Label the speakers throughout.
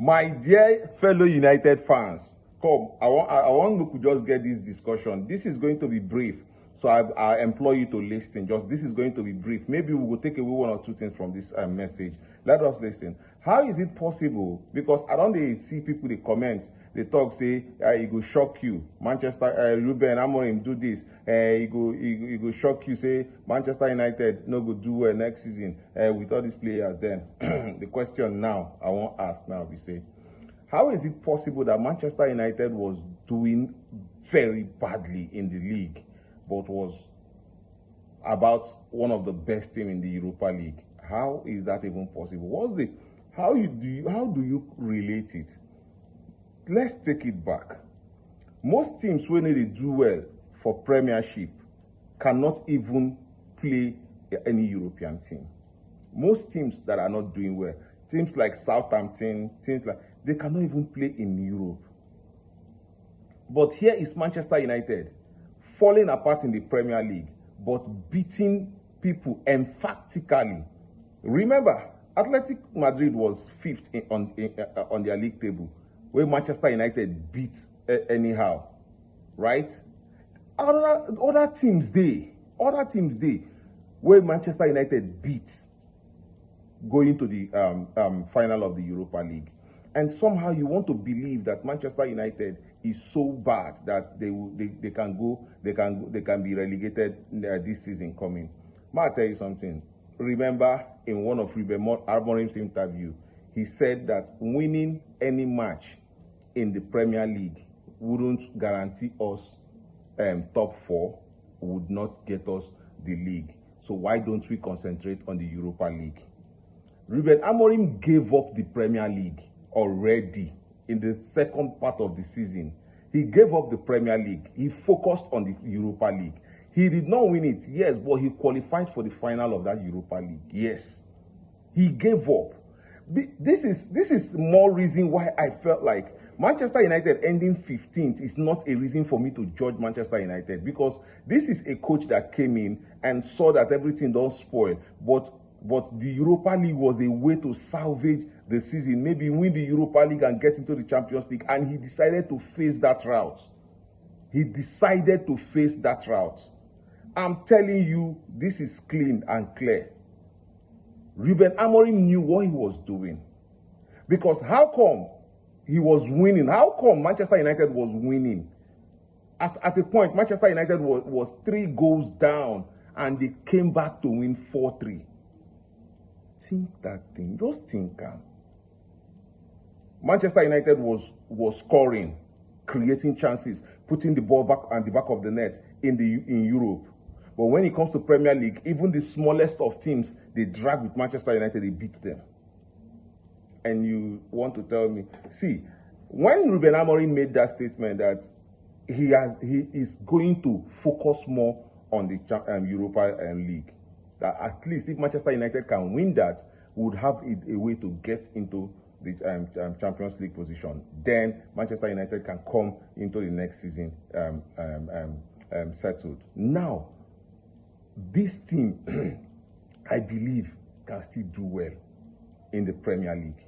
Speaker 1: My dear fellow United fans, come, I want we could just get this discussion. This is going to be brief, so I implore you to listen. This is going to be brief. Maybe we will take away one or two things from this message. Let us listen. How is it possible? Because I don't see people, they comment, they talk, say, it will shock you. Manchester, Ruben Amorim do this. It go shock you, say, Manchester United no go do well next season with all these players. Then, the question now, I won't ask now, we say, how is it possible that Manchester United was doing very badly in the league, but was about one of the best teams in the Europa League? How is that even possible? How do you relate it? Let's take it back. Most teams, when they do well for Premiership, cannot even play any European team. Most teams that are not doing well, teams like Southampton, they cannot even play in Europe. But here is Manchester United falling apart in the Premier League, but beating people emphatically. Remember, Athletic Madrid was 5th on their league table, where Manchester United beat anyhow, right? Other teams where Manchester United beat going to the final of the Europa League. And somehow you want to believe that Manchester United is so bad that they can be relegated this season coming. May I tell you something? Remember, in one of Ruben Amorim's interview, he said that winning any match in the Premier League wouldn't guarantee us top 4, would not get us the league. So why don't we concentrate on the Europa League? Ruben Amorim gave up the Premier League already in the second part of the season. He gave up the Premier League. He focused on the Europa League. He did not win it, yes, but he qualified for the final of that Europa League, yes. He gave up. This is more reason why I felt like Manchester United ending 15th is not a reason for me to judge Manchester United, because this is a coach that came in and saw that everything don't spoil, but the Europa League was a way to salvage the season, maybe win the Europa League and get into the Champions League, and he decided to face that route. I'm telling you, this is clean and clear. Ruben Amorim knew what he was doing. Because how come he was winning? How come Manchester United was winning? At a point, Manchester United was 3 goals down, and they came back to win 4-3. Think that thing. Just think. Manchester United was scoring, creating chances, putting the ball back on the back of the net in Europe. But when it comes to Premier League, even the smallest of teams, they drag with Manchester United, they beat them. And you want to tell me, see, when Ruben Amorim made that statement that he is going to focus more on the Europa League, that at least if Manchester United can win that, we would have a way to get into the Champions League position. Then Manchester United can come into the next season settled. Now, this team, I believe, can still do well in the Premier League.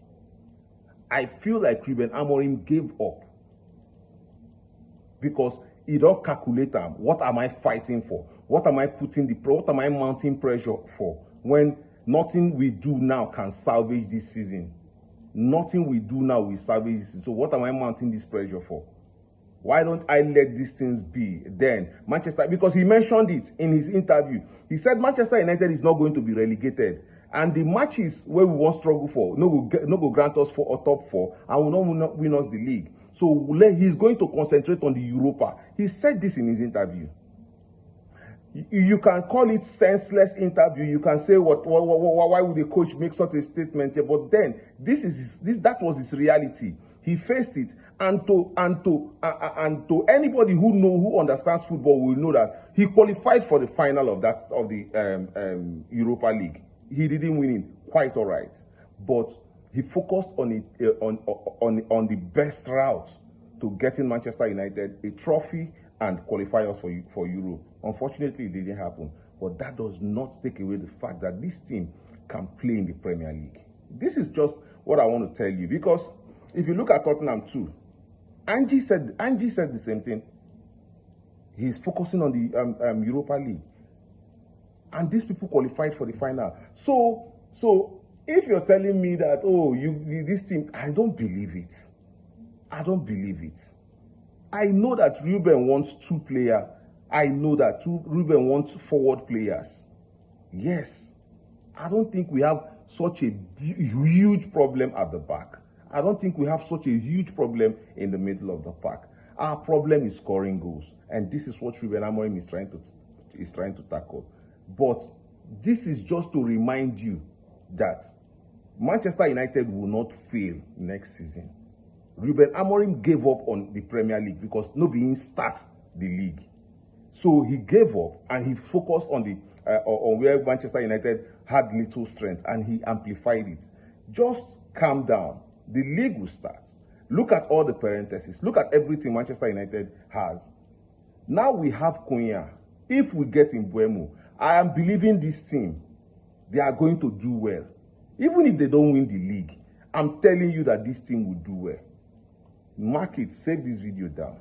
Speaker 1: I feel like Ruben Amorim gave up because he don't calculate what am I fighting for? What am I mounting pressure for when nothing we do now can salvage this season? Nothing we do now will salvage this season. So what am I mounting this pressure for? Why don't I let these things be? Then Manchester, because he mentioned it in his interview. He said Manchester United is not going to be relegated. And the matches where we won't struggle for, no go grant us for a top 4, and will not win us the league. So he's going to concentrate on the Europa. He said this in his interview. You can call it senseless interview. You can say why would the coach make such a statement? But then that was his reality. He faced it, and to anybody who understands football will know that he qualified for the final of the Europa League. He didn't win it, quite all right, but he focused on the best route to getting Manchester United a trophy and qualifiers for Europe. Unfortunately, it didn't happen, but that does not take away the fact that this team can play in the Premier League. This is just what I want to tell you, because If you look at Tottenham too, Angie said the same thing. He's focusing on the Europa League. And these people qualified for the final. So if you're telling me that, oh, this team, I don't believe it. I don't believe it. I know that Ruben wants two players. I know that Ruben wants forward players. Yes. I don't think we have such a huge problem at the back. I don't think we have such a huge problem in the middle of the pack. Our problem is scoring goals. And this is what Ruben Amorim is trying to tackle. But this is just to remind you that Manchester United will not fail next season. Ruben Amorim gave up on the Premier League because nobody starts the league. So he gave up and he focused on where Manchester United had little strength, and he amplified it. Just calm down. The league will start. Look at all the parentheses. Look at everything Manchester United has. Now we have Cunha. If we get in Mbeumo, I am believing this team, they are going to do well. Even if they don't win the league, I'm telling you that this team will do well. Mark it, save this video down.